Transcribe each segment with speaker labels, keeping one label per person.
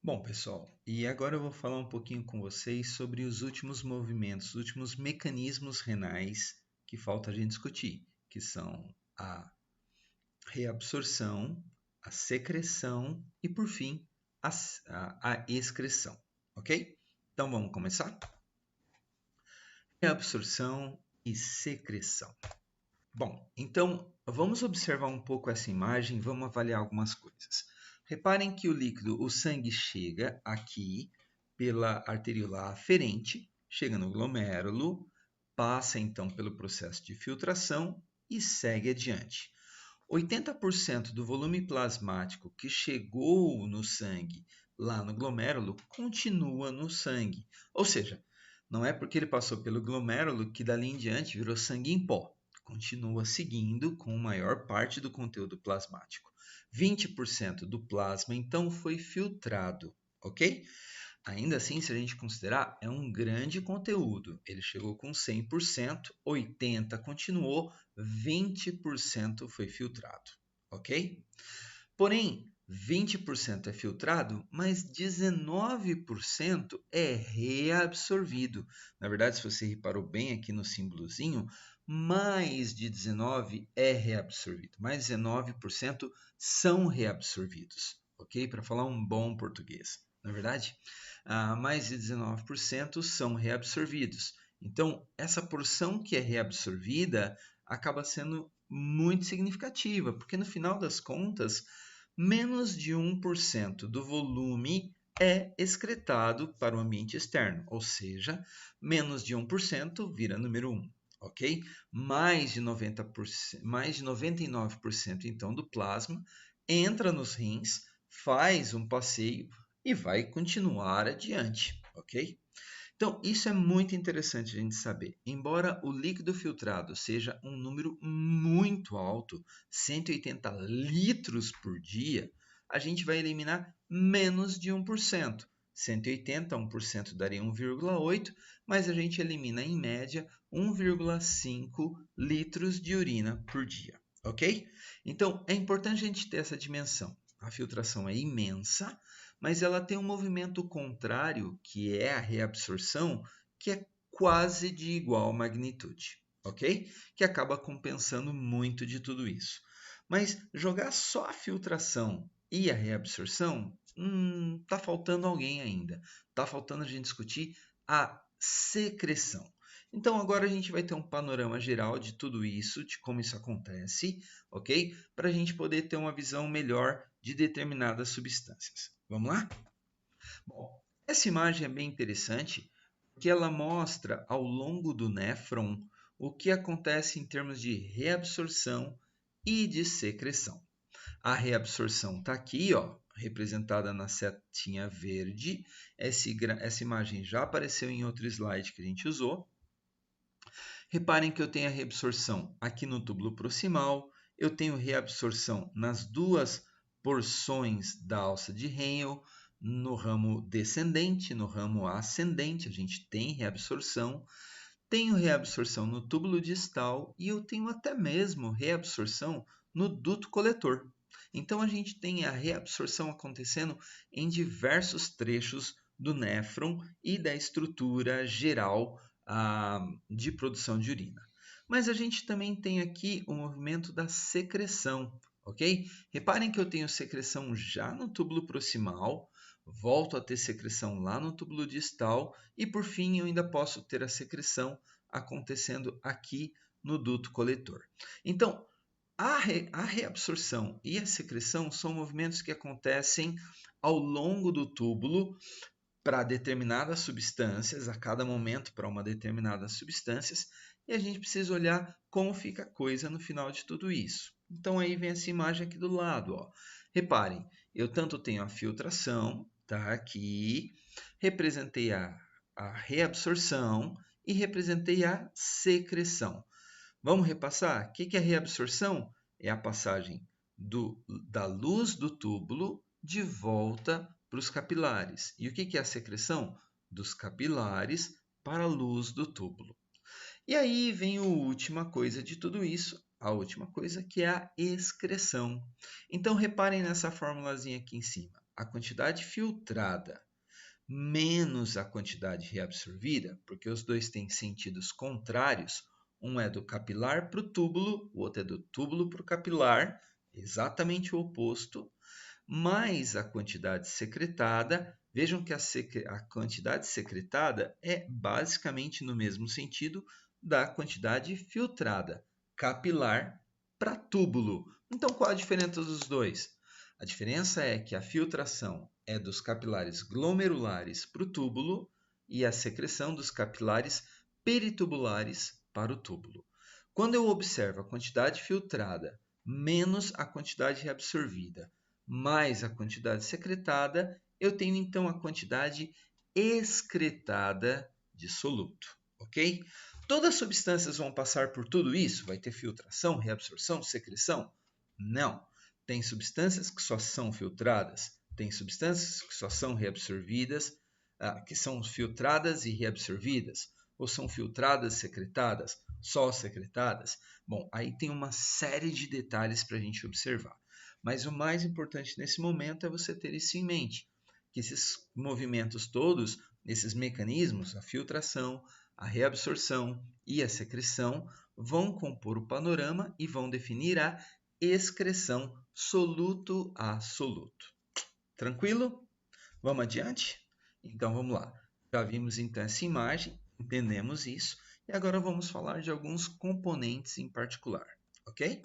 Speaker 1: Bom, pessoal, e agora eu vou falar um pouquinho com vocês sobre os últimos movimentos, os últimos mecanismos renais que falta a gente discutir, que são a reabsorção, a secreção e, por fim, a excreção, ok? Então vamos começar? Reabsorção e secreção. Bom, então vamos observar um pouco essa imagem e vamos avaliar algumas coisas. Reparem que o líquido, o sangue chega aqui pela arteriola aferente, chega no glomérulo, passa então pelo processo de filtração e segue adiante. 80% do volume plasmático que chegou no sangue lá no glomérulo continua no sangue. Ou seja, não é porque ele passou pelo glomérulo que dali em diante virou sangue em pó. Continua seguindo com a maior parte do conteúdo plasmático. 20% do plasma então foi filtrado, ok? Ainda assim, se a gente considerar, é um grande conteúdo. Ele chegou com 100%, 80% continuou, 20% foi filtrado, ok? Porém, 20% é filtrado, mas 19% é reabsorvido. Na verdade, se você reparou bem aqui no símbolozinho, mais de 19% é reabsorvido. Mais 19% são reabsorvidos, ok? Para falar um bom português. Na verdade, mais de 19% são reabsorvidos. Então, essa porção que é reabsorvida acaba sendo muito significativa, porque no final das contas, menos de 1% do volume é excretado para o ambiente externo, ou seja, menos de 1% vira número 1, ok? Mais de 90%, mais de 99% então do plasma entra nos rins, faz um passeio e vai continuar adiante, ok? Então, isso é muito interessante a gente saber. Embora o líquido filtrado seja um número muito alto, 180 litros por dia, a gente vai eliminar menos de 1%. 180, 1% daria 1,8, mas a gente elimina em média 1,5 litros de urina por dia, ok? Então, é importante a gente ter essa dimensão. A filtração é imensa, mas ela tem um movimento contrário, que é a reabsorção, que é quase de igual magnitude, ok? Que acaba compensando muito de tudo isso. Mas jogar só a filtração e a reabsorção, tá faltando alguém ainda. Tá faltando a gente discutir a secreção. Então agora a gente vai ter um panorama geral de tudo isso, de como isso acontece, ok? Para a gente poder ter uma visão melhor de determinadas substâncias. Vamos lá? Bom, essa imagem é bem interessante porque ela mostra ao longo do néfron o que acontece em termos de reabsorção e de secreção. A reabsorção está aqui, ó, representada na setinha verde. Essa imagem já apareceu em outro slide que a gente usou. Reparem que eu tenho a reabsorção aqui no túbulo proximal, eu tenho reabsorção nas duas porções da alça de Henle, no ramo descendente, no ramo ascendente, a gente tem reabsorção. Tenho reabsorção no túbulo distal e eu tenho até mesmo reabsorção no duto coletor. Então a gente tem a reabsorção acontecendo em diversos trechos do néfron e da estrutura geral de produção de urina. Mas a gente também tem aqui o movimento da secreção, ok? Reparem que eu tenho secreção já no túbulo proximal, volto a ter secreção lá no túbulo distal e, por fim, eu ainda posso ter a secreção acontecendo aqui no duto coletor. Então, a reabsorção e a secreção são movimentos que acontecem ao longo do túbulo para determinadas substâncias, a cada momento para uma determinada substâncias, e a gente precisa olhar como fica a coisa no final de tudo isso. Então aí vem essa imagem aqui do lado, ó. Reparem, eu tanto tenho a filtração, tá aqui, representei a reabsorção e representei a secreção. Vamos repassar? O que é reabsorção? É a passagem da luz do túbulo de volta para os capilares. E o que é a secreção? Dos capilares para a luz do túbulo. E aí vem a última coisa de tudo isso, a última coisa que é a excreção. Então reparem nessa formulazinha aqui em cima. a quantidade filtrada menos a quantidade reabsorvida, porque os dois têm sentidos contrários, um é do capilar para o túbulo, o outro é do túbulo para o capilar, exatamente o oposto, mais a quantidade secretada. Vejam que a quantidade secretada é basicamente no mesmo sentido da quantidade filtrada, capilar para túbulo. Então, qual a diferença dos dois? A diferença é que a filtração é dos capilares glomerulares para o túbulo e a secreção dos capilares peritubulares para o túbulo. Quando eu observo a quantidade filtrada menos a quantidade reabsorvida mais a quantidade secretada, eu tenho então a quantidade excretada de soluto, ok? Todas as substâncias vão passar por tudo isso? Vai ter filtração, reabsorção, secreção? Não. Tem substâncias que só são filtradas, tem substâncias que só são reabsorvidas, que são filtradas e reabsorvidas, ou são filtradas, secretadas, só secretadas. Bom, aí tem uma série de detalhes para a gente observar. Mas o mais importante nesse momento é você ter isso em mente, que esses movimentos todos, esses mecanismos, a filtração, a reabsorção e a secreção, vão compor o panorama e vão definir a excreção soluto a soluto. Tranquilo? Vamos adiante? Então vamos lá. Já vimos então essa imagem, entendemos isso, e agora vamos falar de alguns componentes em particular, ok?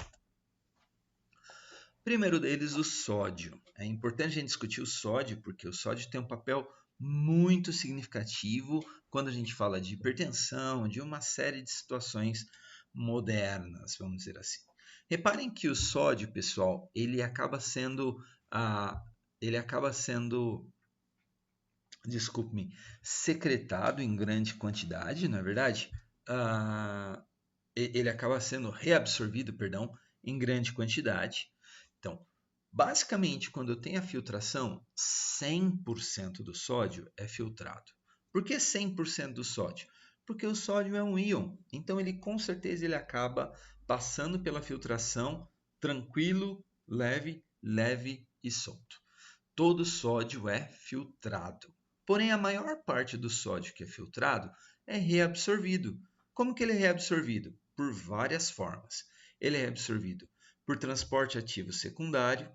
Speaker 1: Primeiro deles, o sódio. É importante a gente discutir o sódio, porque o sódio tem um papel muito significativo quando a gente fala de hipertensão, de uma série de situações modernas, vamos dizer assim. Reparem que o sódio, pessoal, ele acaba sendo, desculpe-me, secretado em grande quantidade, não é verdade? Ele acaba sendo reabsorvido, perdão, em grande quantidade. Então, basicamente, quando eu tenho a filtração, 100% do sódio é filtrado. Por que 100% do sódio? Porque o sódio é um íon, então ele com certeza ele acaba passando pela filtração tranquilo, leve e solto. Todo sódio é filtrado. Porém, a maior parte do sódio que é filtrado é reabsorvido. Como que ele é reabsorvido? Por várias formas. Ele é reabsorvido por transporte ativo secundário,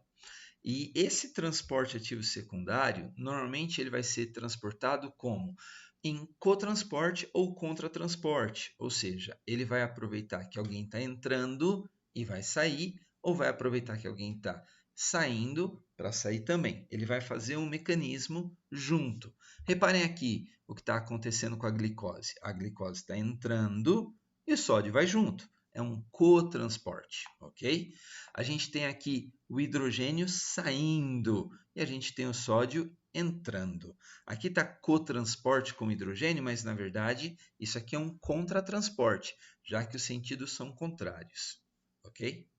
Speaker 1: e esse transporte ativo secundário, normalmente ele vai ser transportado como? Em cotransporte ou contratransporte, ou seja, ele vai aproveitar que alguém está entrando e vai sair, ou vai aproveitar que alguém está saindo para sair também. Ele vai fazer um mecanismo junto. Reparem aqui o que está acontecendo com a glicose. A glicose está entrando e o sódio vai junto. É um cotransporte, ok? A gente tem aqui o hidrogênio saindo e a gente tem o sódio entrando. Aqui está cotransporte com hidrogênio, mas na verdade isso aqui é um contratransporte, já que os sentidos são contrários, ok?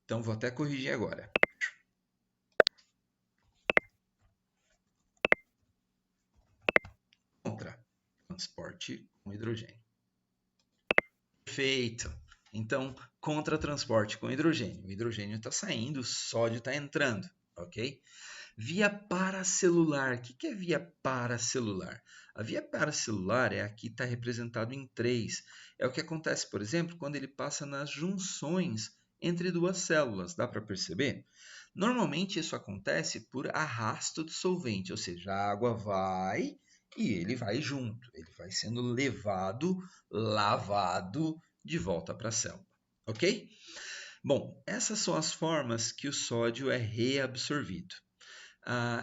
Speaker 1: Então vou até corrigir agora. Contratransporte com hidrogênio. Perfeito. Então, contratransporte com hidrogênio. O hidrogênio está saindo, o sódio está entrando, ok? Via paracelular. O que é via paracelular? A via paracelular é aqui está representado em 3. É o que acontece, por exemplo, quando ele passa nas junções entre duas células. Dá para perceber? Normalmente isso acontece por arrasto de solvente, ou seja, a água vai e ele vai junto. Ele vai sendo levado, lavado de volta para a célula. Ok? Bom, essas são as formas que o sódio é reabsorvido.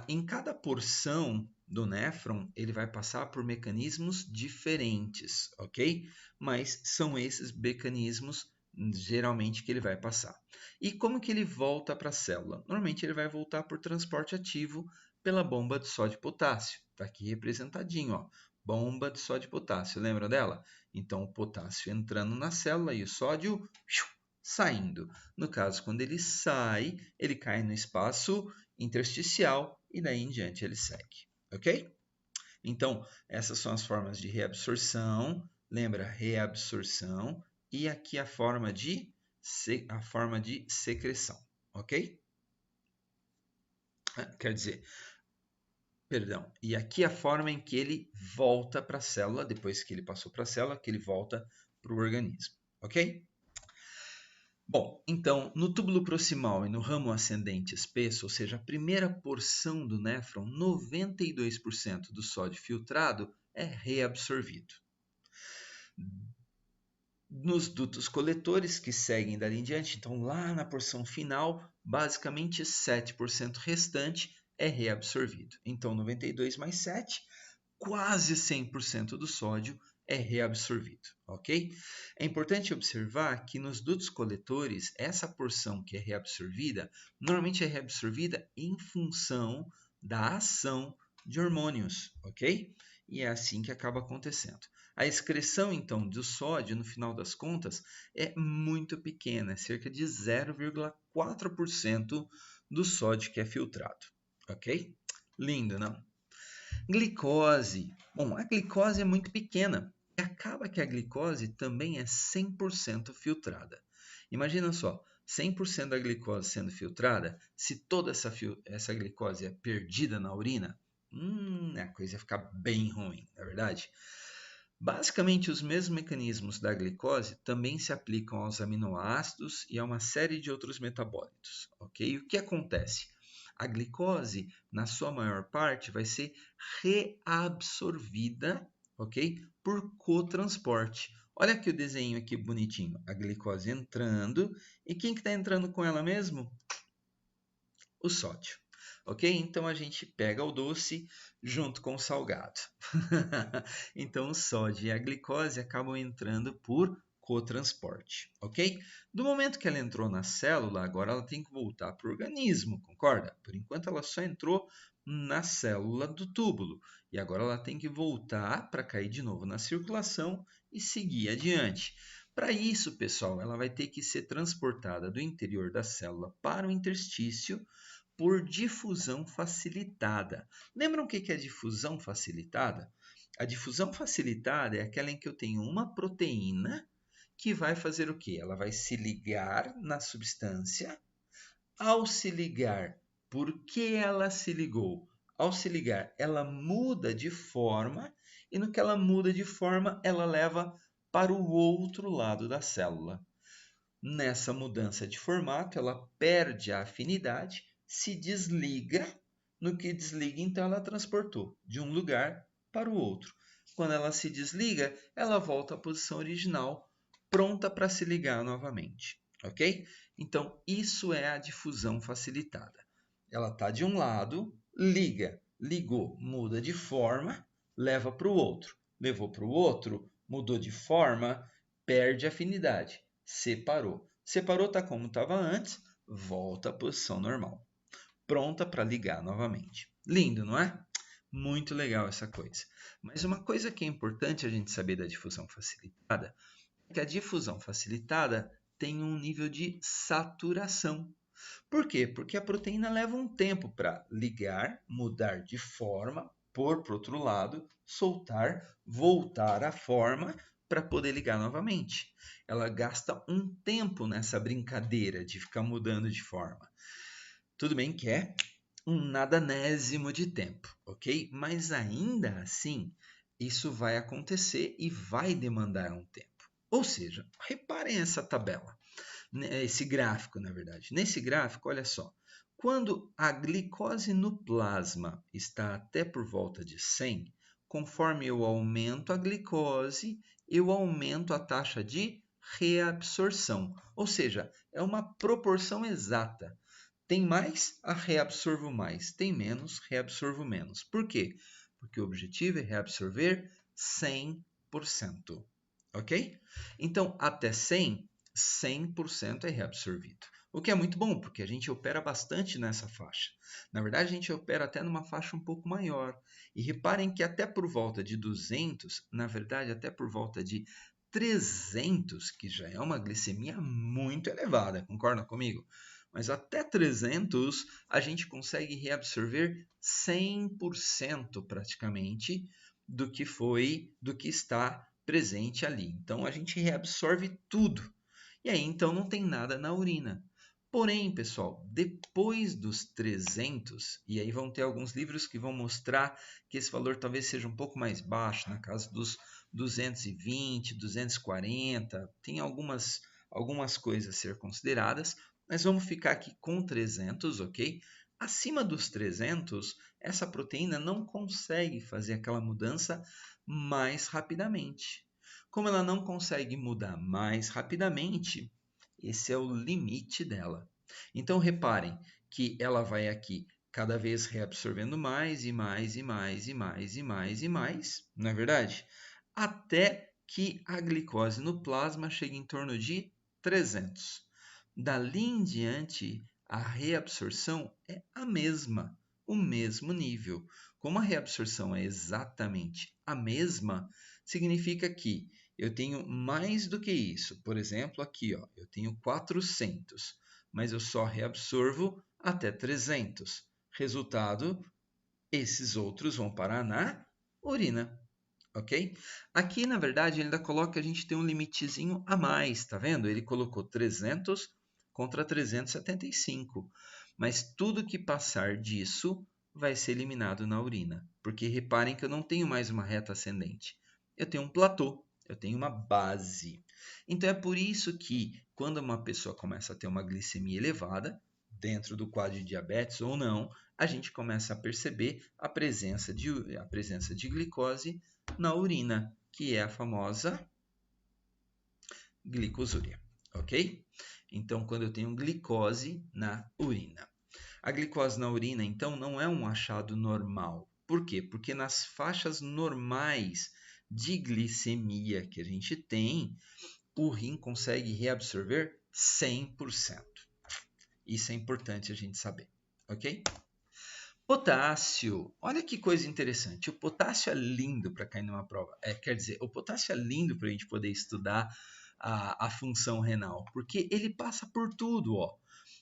Speaker 1: Em cada porção do néfron, ele vai passar por mecanismos diferentes, ok? Mas são esses mecanismos geralmente que ele vai passar. E como que ele volta para a célula? Normalmente ele vai voltar por transporte ativo pela bomba de sódio e potássio. Está aqui representadinho, ó. Bomba de sódio e potássio, lembra dela? Então o potássio entrando na célula e o sódio saindo. No caso, quando ele sai, ele cai no espaço intersticial e daí em diante ele segue, ok? Então, essas são as formas de reabsorção, lembra? Reabsorção e aqui a forma de secreção, ok? Quer dizer, perdão, e aqui a forma em que ele volta para a célula, depois que ele passou para a célula, que ele volta para o organismo, ok? Bom, então, no túbulo proximal e no ramo ascendente espesso, ou seja, a primeira porção do néfron, 92% do sódio filtrado é reabsorvido. Nos dutos coletores que seguem dali em diante, então lá na porção final, basicamente 7% restante é reabsorvido. Então 92 mais 7, quase 100% do sódio é reabsorvido, ok? É importante observar que nos dutos coletores, essa porção que é reabsorvida, normalmente é reabsorvida em função da ação de hormônios, ok? E é assim que acaba acontecendo. A excreção, então, do sódio, no final das contas, é muito pequena, é cerca de 0,4% do sódio que é filtrado, ok? Lindo, não? Glicose. Bom, a glicose é muito pequena e acaba que a glicose também é 100% filtrada. Imagina só, 100% da glicose sendo filtrada, se toda essa glicose é perdida na urina, a coisa ia ficar bem ruim, não é verdade? Basicamente, os mesmos mecanismos da glicose também se aplicam aos aminoácidos e a uma série de outros metabólitos, ok? O que acontece? A glicose, na sua maior parte, vai ser reabsorvida, ok? Por cotransporte. Olha aqui o desenho aqui bonitinho. A glicose entrando. E quem que está entrando com ela mesmo? O sódio. Ok? Então a gente pega o doce junto com o salgado. Então o sódio e a glicose acabam entrando por cotransporte, ok? Do momento que ela entrou na célula, agora ela tem que voltar para o organismo, concorda? Por enquanto ela só entrou na célula do túbulo e agora ela tem que voltar para cair de novo na circulação e seguir adiante. Para isso, pessoal, ela vai ter que ser transportada do interior da célula para o interstício por difusão facilitada. Lembram o que é difusão facilitada? A difusão facilitada é aquela em que eu tenho uma proteína que vai fazer o quê? Ela vai se ligar na substância. Ao se ligar, por que ela se ligou? Ao se ligar, ela muda de forma e no que ela muda de forma, ela leva para o outro lado da célula. Nessa mudança de formato, ela perde a afinidade, se desliga. No que desliga, então, ela transportou de um lugar para o outro. Quando ela se desliga, ela volta à posição original, pronta para se ligar novamente. Ok? Então, isso é a difusão facilitada. Ela está de um lado, liga, ligou, muda de forma, leva para o outro. Levou para o outro, mudou de forma, perde afinidade. Separou. Separou, está como estava antes, volta à posição normal. Pronta para ligar novamente. Lindo, não é? Muito legal essa coisa. Mas uma coisa que é importante a gente saber da difusão facilitada é que a difusão facilitada tem um nível de saturação. Por quê? Porque a proteína leva um tempo para ligar, mudar de forma, pôr para o outro lado, soltar, voltar à forma para poder ligar novamente. Ela gasta um tempo nessa brincadeira de ficar mudando de forma. Tudo bem que é um nadanésimo de tempo, ok? Mas ainda assim, isso vai acontecer e vai demandar um tempo. Ou seja, reparem essa tabela esse gráfico, na verdade. Nesse gráfico, olha só, quando a glicose no plasma está até por volta de 100, conforme eu aumento a glicose, eu aumento a taxa de reabsorção. Ou seja, é uma proporção exata. Tem mais, a reabsorvo mais. Tem menos, reabsorvo menos. Por quê? Porque o objetivo é reabsorver 100%. Ok? Então, até 100, 100% é reabsorvido. O que é muito bom, porque a gente opera bastante nessa faixa. Na verdade, a gente opera até numa faixa um pouco maior. E reparem que até por volta de 200, na verdade, até por volta de 300, que já é uma glicemia muito elevada, concorda comigo? Mas até 300 a gente consegue reabsorver 100% praticamente do que está presente ali. Então a gente reabsorve tudo. E aí então não tem nada na urina. Porém, pessoal, depois dos 300, e aí vão ter alguns livros que vão mostrar que esse valor talvez seja um pouco mais baixo, na casa dos 220, 240, tem algumas coisas a ser consideradas, mas vamos ficar aqui com 300, ok? Acima dos 300, essa proteína não consegue fazer aquela mudança mais rapidamente. Como ela não consegue mudar mais rapidamente, esse é o limite dela. Então, reparem que ela vai aqui cada vez reabsorvendo mais e mais e mais e mais e mais e mais, não é verdade? Até que a glicose no plasma chegue em torno de 300. Dali em diante, a reabsorção é a mesma, o mesmo nível. Como a reabsorção é exatamente a mesma, significa que eu tenho mais do que isso. Por exemplo, aqui ó, eu tenho 400, mas eu só reabsorvo até 300. Resultado, esses outros vão parar na urina, ok? Aqui, na verdade, ele ainda coloca que a gente tem um limitezinho a mais, tá vendo? Ele colocou 300 contra 375. Mas tudo que passar disso vai ser eliminado na urina. Porque reparem que eu não tenho mais uma reta ascendente. Eu tenho um platô, eu tenho uma base. Então é por isso que quando uma pessoa começa a ter uma glicemia elevada, dentro do quadro de diabetes ou não, a gente começa a perceber a presença de glicose na urina, que é a famosa glicosúria, ok? Então, quando eu tenho glicose na urina. A glicose na urina, então, não é um achado normal. Por quê? Porque nas faixas normais de glicemia que a gente tem, o rim consegue reabsorver 100%. Isso é importante a gente saber, ok? Potássio, olha que coisa interessante. O potássio é lindo para cair numa prova. Quer dizer, o potássio é lindo para a gente poder estudar a função renal, porque ele passa por tudo. Ó.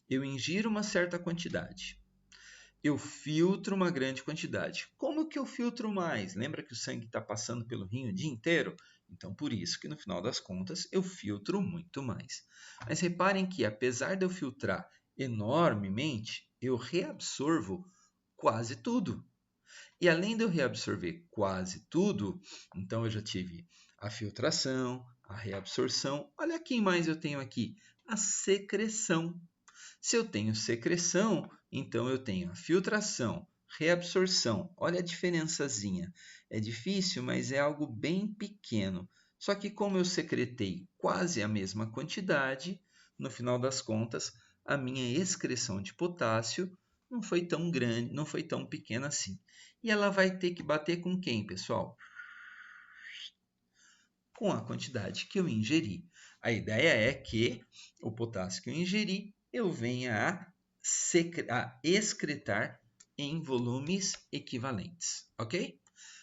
Speaker 1: Eu ingiro uma certa quantidade, eu filtro uma grande quantidade. Como que eu filtro mais? Lembra que o sangue está passando pelo rim o dia inteiro? Então, por isso que no final das contas eu filtro muito mais. Mas reparem que, apesar de eu filtrar enormemente, eu reabsorvo quase tudo. E além de eu reabsorver quase tudo, então eu já tive a filtração, a reabsorção. Olha quem mais eu tenho aqui: a secreção. Se eu tenho secreção, então eu tenho a filtração, reabsorção. Olha a diferençazinha. É difícil, mas é algo bem pequeno. Só que como eu secretei quase a mesma quantidade, no final das contas, a minha excreção de potássio não foi tão grande, não foi tão pequena assim. E ela vai ter que bater com quem, pessoal? Com a quantidade que eu ingeri. A ideia é que o potássio que eu ingeri, eu venha a excretar em volumes equivalentes, ok?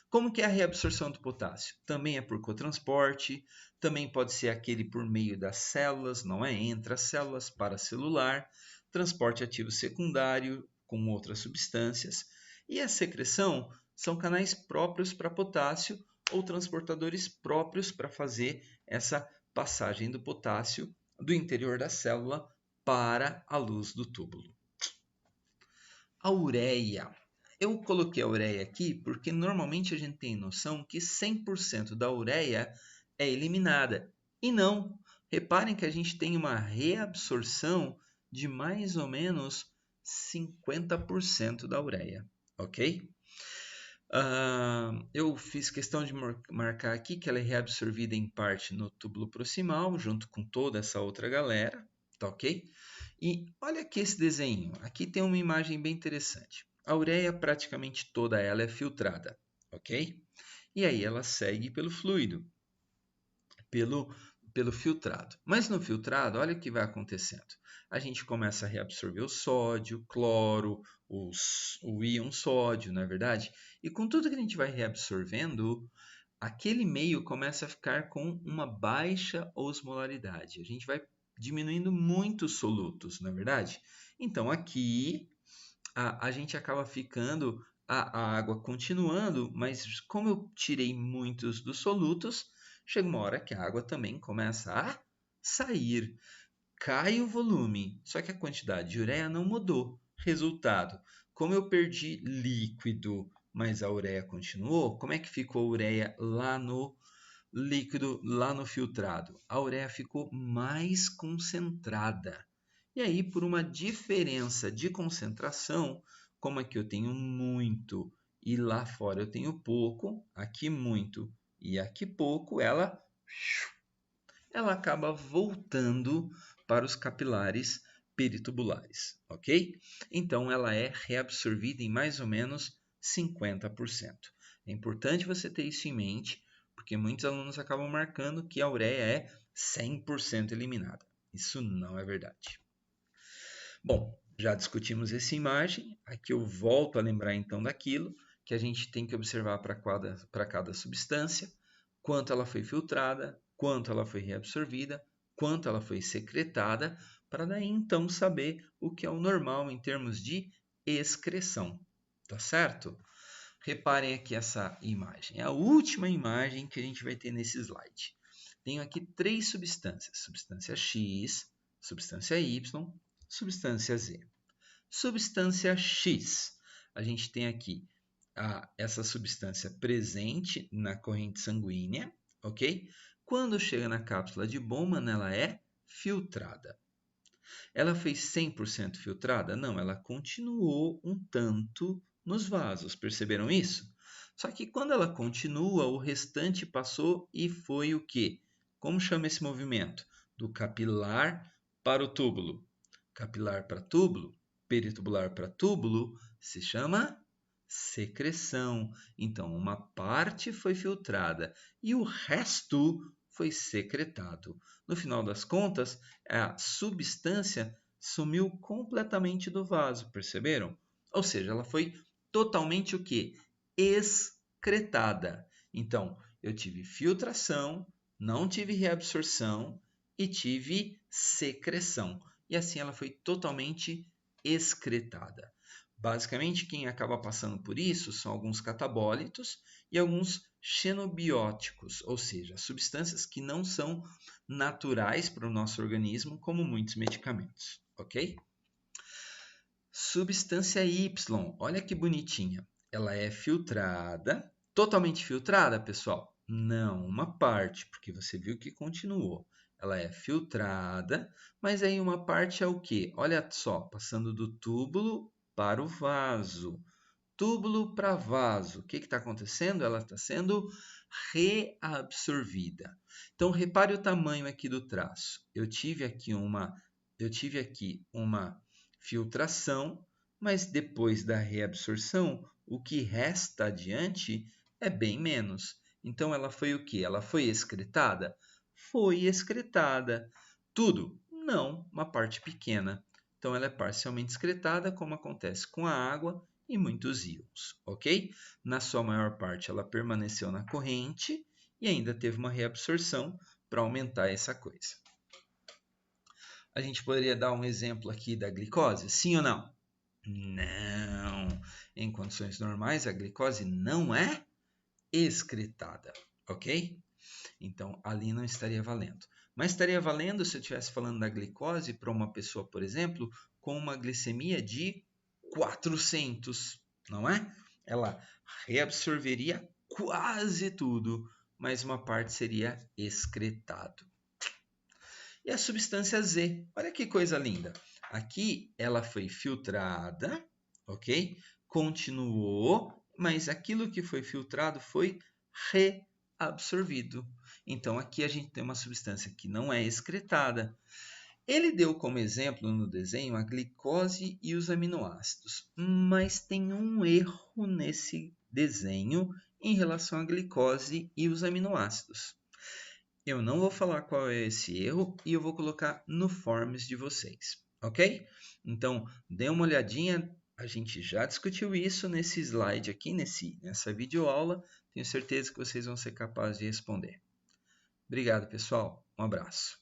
Speaker 1: Como que é a reabsorção do potássio? Também é por cotransporte, também pode ser aquele por meio das células, não é? Entre as células, paracelular, transporte ativo secundário com outras substâncias. E a secreção são canais próprios para potássio ou transportadores próprios para fazer essa passagem do potássio do interior da célula para a luz do túbulo. A ureia. Eu coloquei a ureia aqui porque normalmente a gente tem noção que 100% da ureia é eliminada. E não. Reparem que a gente tem uma reabsorção de mais ou menos 50% da ureia, ok? Eu fiz questão de marcar aqui que ela é reabsorvida em parte no túbulo proximal, junto com toda essa outra galera, tá ok? E olha aqui esse desenho, aqui tem uma imagem bem interessante. A ureia, praticamente toda ela é filtrada, ok? E aí ela segue pelo fluido, pelo filtrado. Mas no filtrado, olha o que vai acontecendo. A gente começa a reabsorver o sódio, cloro, o íon sódio, não é verdade? E com tudo que a gente vai reabsorvendo, aquele meio começa a ficar com uma baixa osmolaridade. A gente vai diminuindo muitos solutos, não é verdade? Então aqui a gente acaba ficando a água continuando, mas como eu tirei muitos dos solutos, chega uma hora que a água também começa a sair. cai o volume, só que a quantidade de ureia não mudou. Resultado, como eu perdi líquido, mas a ureia continuou, como é que ficou a ureia lá no líquido, lá no filtrado? A ureia ficou mais concentrada. E aí, por uma diferença de concentração, como aqui eu tenho muito e lá fora eu tenho pouco, aqui muito e aqui pouco, ela acaba voltando para os capilares peritubulares, ok? Então, ela é reabsorvida em mais ou menos 50%. É importante você ter isso em mente, porque muitos alunos acabam marcando que a ureia é 100% eliminada. Isso não é verdade. Bom, já discutimos essa imagem, aqui eu volto a lembrar então daquilo que a gente tem que observar para cada substância, quanto ela foi filtrada, quanto ela foi reabsorvida, quanto ela foi secretada, para daí então saber o que é o normal em termos de excreção, tá certo? Reparem aqui essa imagem, é a última imagem que a gente vai ter nesse slide. Tenho aqui três substâncias, substância X, substância Y, substância Z. Substância X, a gente tem aqui essa substância presente na corrente sanguínea, ok? Quando chega na cápsula de Bowman, ela é filtrada. Ela foi 100% filtrada? Não, ela continuou um tanto nos vasos, perceberam isso? Só que quando ela continua, o restante passou e foi o quê? Como chama esse movimento? Do capilar para o túbulo. Capilar para túbulo, peritubular para túbulo, se chama secreção. Então, uma parte foi filtrada e o resto foi secretado. No final das contas, a substância sumiu completamente do vaso, perceberam? Ou seja, ela foi totalmente o quê? Excretada. Então, eu tive filtração, não tive reabsorção e tive secreção. E assim ela foi totalmente excretada. Basicamente, quem acaba passando por isso são alguns catabólitos e alguns xenobióticos, ou seja, substâncias que não são naturais para o nosso organismo, como muitos medicamentos, ok? Substância Y, olha que bonitinha. Ela é filtrada, totalmente filtrada, pessoal? Não, uma parte, porque você viu que continuou. Ela é filtrada, mas aí uma parte é o quê? Olha só, passando do túbulo para o vaso. Túbulo para vaso. O que está acontecendo? Ela está sendo reabsorvida. Então, repare o tamanho aqui do traço. Eu tive aqui uma filtração, mas depois da reabsorção, o que resta adiante é bem menos. Então, ela foi o quê? Ela foi excretada? Foi excretada. Tudo? Não, uma parte pequena. Então, ela é parcialmente excretada, como acontece com a água e muitos íons, ok? Na sua maior parte, ela permaneceu na corrente e ainda teve uma reabsorção para aumentar essa coisa. A gente poderia dar um exemplo aqui da glicose, sim ou não? Não. Em condições normais, a glicose não é excretada, ok? Então, ali não estaria valendo. Mas estaria valendo se eu estivesse falando da glicose para uma pessoa, por exemplo, com uma glicemia de 400, não é? Ela reabsorveria quase tudo, mas uma parte seria excretado. E a substância Z, olha que coisa linda. Aqui ela foi filtrada, ok? Continuou, mas aquilo que foi filtrado foi reabsorvido. Então aqui a gente tem uma substância que não é excretada. Ele deu como exemplo no desenho a glicose e os aminoácidos, mas tem um erro nesse desenho em relação à glicose e os aminoácidos. Eu não vou falar qual é esse erro e eu vou colocar no Forms de vocês, ok? Então, dê uma olhadinha, a gente já discutiu isso nesse slide aqui, nessa videoaula, tenho certeza que vocês vão ser capazes de responder. Obrigado, pessoal. Um abraço.